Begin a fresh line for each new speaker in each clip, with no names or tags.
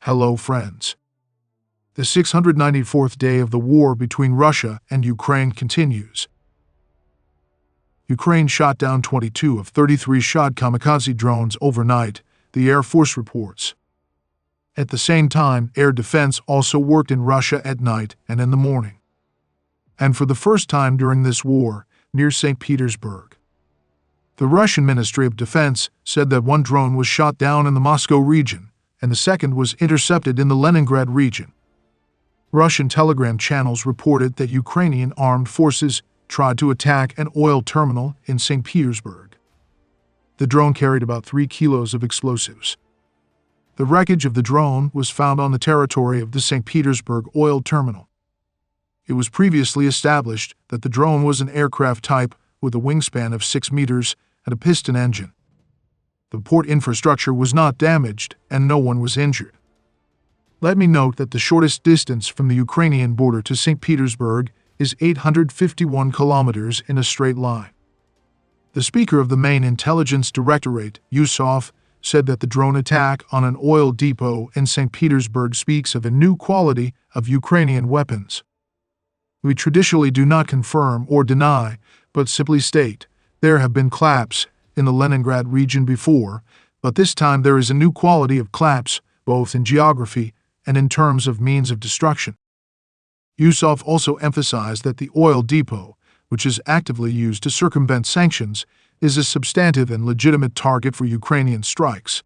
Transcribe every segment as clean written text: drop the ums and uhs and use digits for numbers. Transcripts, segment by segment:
Hello, friends. The 694th day of the war between Russia and Ukraine continues. Ukraine shot down 22 of 33 shot kamikaze drones overnight, the Air Force reports. At the same time, air defense also worked in Russia at night and in the morning. And for the first time during this war, near St. Petersburg. The Russian Ministry of Defense said that one drone was shot down in the Moscow region, and the second was intercepted in the Leningrad region. Russian telegram channels reported that Ukrainian armed forces tried to attack an oil terminal in St. Petersburg. The drone carried about 3 kilos of explosives. The wreckage of the drone was found on the territory of the St. Petersburg oil terminal. It was previously established that the drone was an aircraft type with a wingspan of 6 meters and a piston engine. The port infrastructure was not damaged and no one was injured. Let me note that the shortest distance from the Ukrainian border to St. Petersburg is 851 kilometers in a straight line. The speaker of the main intelligence directorate, Yusuf, said that the drone attack on an oil depot in St. Petersburg speaks of a new quality of Ukrainian weapons. We traditionally do not confirm or deny, but simply state, there have been collapses in the Leningrad region before, but this time there is a new quality of collapse, both in geography and in terms of means of destruction. Yusuf also emphasized that the oil depot, which is actively used to circumvent sanctions, is a substantive and legitimate target for Ukrainian strikes.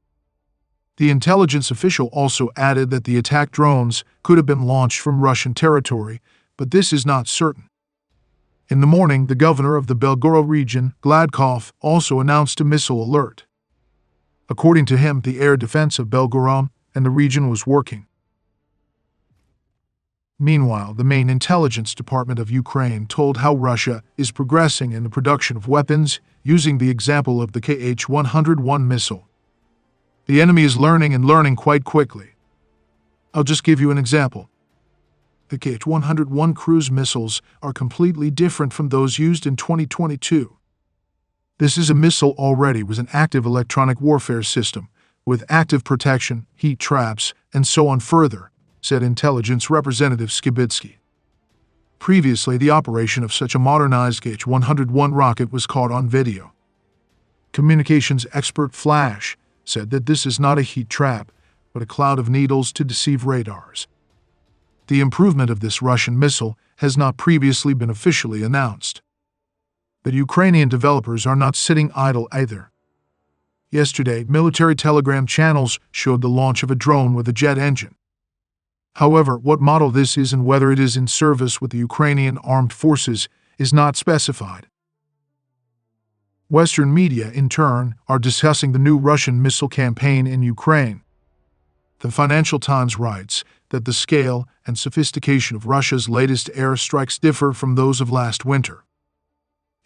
The intelligence official also added that the attack drones could have been launched from Russian territory, but this is not certain. In the morning, the governor of the Belgorod region, Gladkov, also announced a missile alert. According to him, the air defense of Belgorod and the region was working. Meanwhile, the main intelligence department of Ukraine told how Russia is progressing in the production of weapons using the example of the Kh-101 missile. The enemy is learning quite quickly. I'll just give you an example. The Kh-101 cruise missiles are completely different from those used in 2022. This is a missile already with an active electronic warfare system, with active protection, heat traps, and so on further, said intelligence representative Skibitsky. Previously, the operation of such a modernized Kh-101 rocket was caught on video. Communications expert Flash said that this is not a heat trap, but a cloud of needles to deceive radars. The improvement of this Russian missile has not previously been officially announced. But Ukrainian developers are not sitting idle either. Yesterday, military telegram channels showed the launch of a drone with a jet engine. However, what model this is and whether it is in service with the Ukrainian armed forces is not specified. Western media, in turn, are discussing the new Russian missile campaign in Ukraine. The Financial Times writes that the scale and sophistication of Russia's latest airstrikes differ from those of last winter.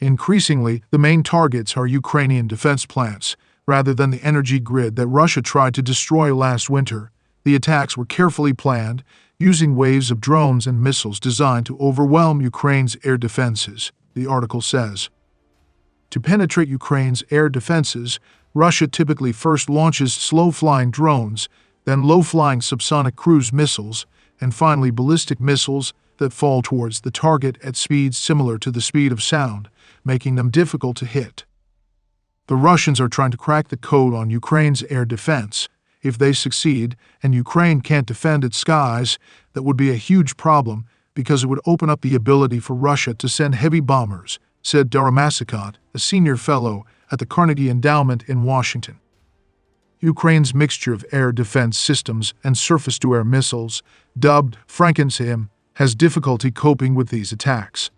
Increasingly, the main targets are Ukrainian defense plants, rather than the energy grid that Russia tried to destroy last winter. The attacks were carefully planned, using waves of drones and missiles designed to overwhelm Ukraine's air defenses, the article says. To penetrate Ukraine's air defenses, Russia typically first launches slow-flying drones, then low-flying subsonic cruise missiles, and finally ballistic missiles that fall towards the target at speeds similar to the speed of sound, making them difficult to hit. The Russians are trying to crack the code on Ukraine's air defense. If they succeed, and Ukraine can't defend its skies, that would be a huge problem because it would open up the ability for Russia to send heavy bombers, said Dara Masakot, a senior fellow at the Carnegie Endowment in Washington. Ukraine's mixture of air defense systems and surface-to-air missiles, dubbed Frankenstein, has difficulty coping with these attacks.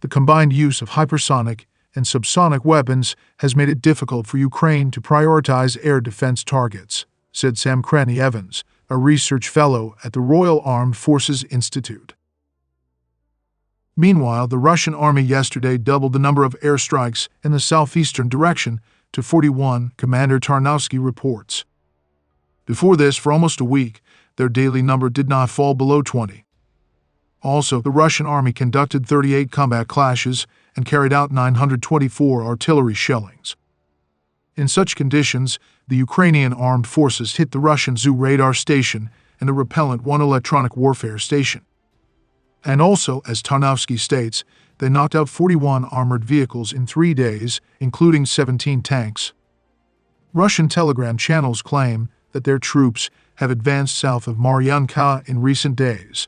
The combined use of hypersonic and subsonic weapons has made it difficult for Ukraine to prioritize air defense targets, said Sam Cranny-Evans, a research fellow at the Royal Armed Forces Institute. Meanwhile, the Russian army yesterday doubled the number of airstrikes in the southeastern direction to 41, Commander Tarnowski reports. Before this, for almost a week, their daily number did not fall below 20. Also, the Russian army conducted 38 combat clashes and carried out 924 artillery shellings. In such conditions, the Ukrainian armed forces hit the Russian Zoo radar station and the Repellent 1 electronic warfare station. And also, as Tarnowski states, they knocked out 41 armored vehicles in 3 days, including 17 tanks. Russian telegram channels claim that their troops have advanced south of Maryanka in recent days.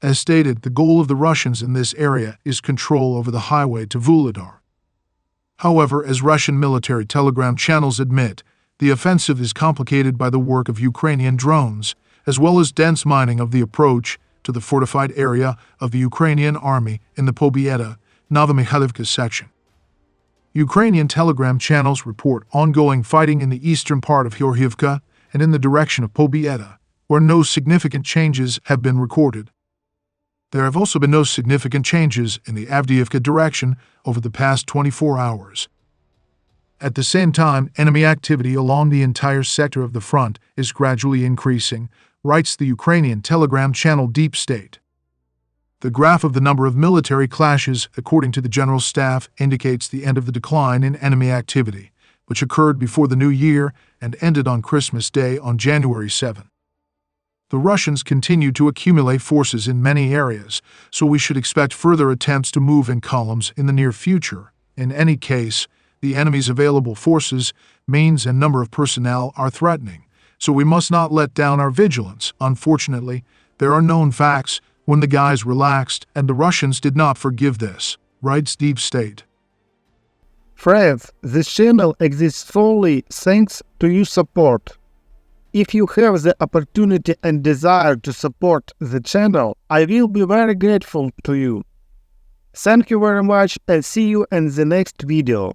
As stated, the goal of the Russians in this area is control over the highway to Vuhledar. However, as Russian military telegram channels admit, the offensive is complicated by the work of Ukrainian drones, as well as dense mining of the approach to the fortified area of the Ukrainian army in the Pobieda, Novomikhailivka section. Ukrainian telegram channels report ongoing fighting in the eastern part of Georgievka and in the direction of Pobieda, where no significant changes have been recorded. There have also been no significant changes in the Avdiivka direction over the past 24 hours. At the same time, enemy activity along the entire sector of the front is gradually increasing, writes the Ukrainian telegram channel Deep State. The graph of the number of military clashes, according to the General Staff, indicates the end of the decline in enemy activity, which occurred before the New Year and ended on Christmas Day on January 7. The Russians continue to accumulate forces in many areas, so we should expect further attempts to move in columns in the near future. In any case, the enemy's available forces, means, and number of personnel are threatening, so we must not let down our vigilance. Unfortunately, there are known facts when the guys relaxed, and the Russians did not forgive this, writes Deep State.
Friends, this channel exists solely thanks to your support. If you have the opportunity and desire to support the channel, I will be very grateful to you. Thank you very much and see you in the next video.